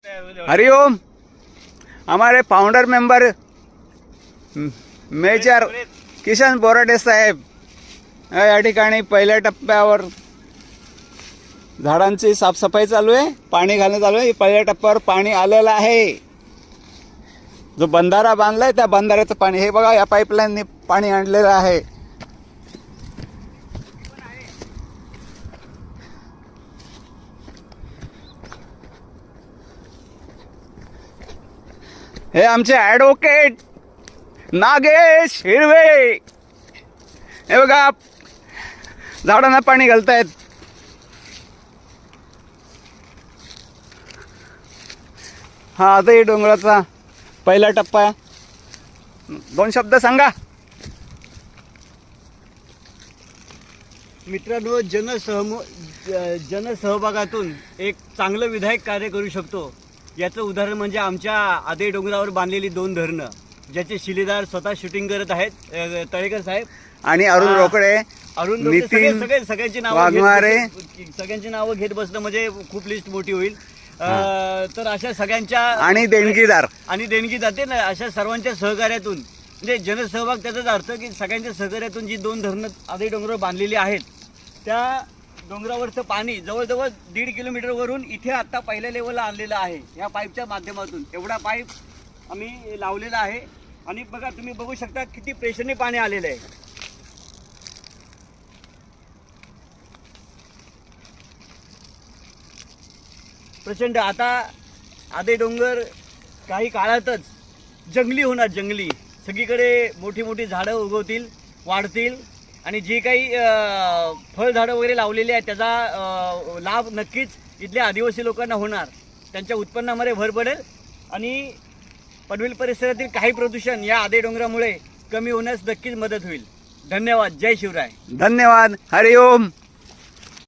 हरिओम। हमारे founder member major Kishan Borade साहेब या ठिकाणी पहिल्या टप्प्यावर झाडांची साफसफाई चालू आहे, पाणी घालणं चालू आहे। पहिल्या टप्प्यावर पाणी आलेलं आहे। जो बंधारा बांधलाय त्या बंधाऱ्याचं पाणी हे बघा, या पाईपलाईनने पाणी आणलेलं आहे। हे आमचे ॲडव्होकेट नागेश हिरवे हे बघा झाडांना पाणी घालतायत। हा आजही डोंगराचा पहिला टप्पा। दोन शब्द सांगा मित्रांनो। जनसहभागातून एक चांगलं विधायक कार्य करू शकतो याचं उदाहरण म्हणजे आमच्या आदे डोंगरावर बांधलेली 2 धरणं, ज्याचे शिलेदार स्वतः शूटिंग करत आहेत, तळेकर साहेब आणि अरुण रोकडे, नितीन सगळ्यांची नावं घेत बसणं म्हणजे खूप लिस्ट मोठी होईल। तर अशा सगळ्यांच्या आणि देणगीदार ते ना, अशा सर्वांच्या सहकार्यातून म्हणजे जनसहभाग त्याचाच अर्थ की सगळ्यांच्या सहकार्यातून जी 2 धरणं आदे डोंगरावर बांधलेली आहेत, त्या डोंगरावरचं पाणी जवळजवळ 1.5 किलोमीटरवरून इथे आत्ता पहिल्या लेवलला आणलेलं आहे। या पाईपच्या माध्यमातून एवढा पाईप आम्ही लावलेला आहे आणि बघा, तुम्ही बघू शकता किती प्रेशरने पाणी आलेलं आहे। प्रचंड। आता आदे डोंगर काही काळातच जंगली होणार, जंगली। सगळीकडे मोठी मोठी झाडं उगवतील, वाढतील आणि जे काही फळझाडं वगैरे लावलेली आहेत त्याचा लाभ नक्कीच इथल्या आदिवासी लोकांना होणार। त्यांच्या उत्पन्नामध्ये भर पडेल आणि पनवेल परिसरातील काही प्रदूषण या आदे डोंगरामुळे कमी होण्यास नक्कीच मदत होईल। धन्यवाद। जय शिवराय। धन्यवाद। हरिओम।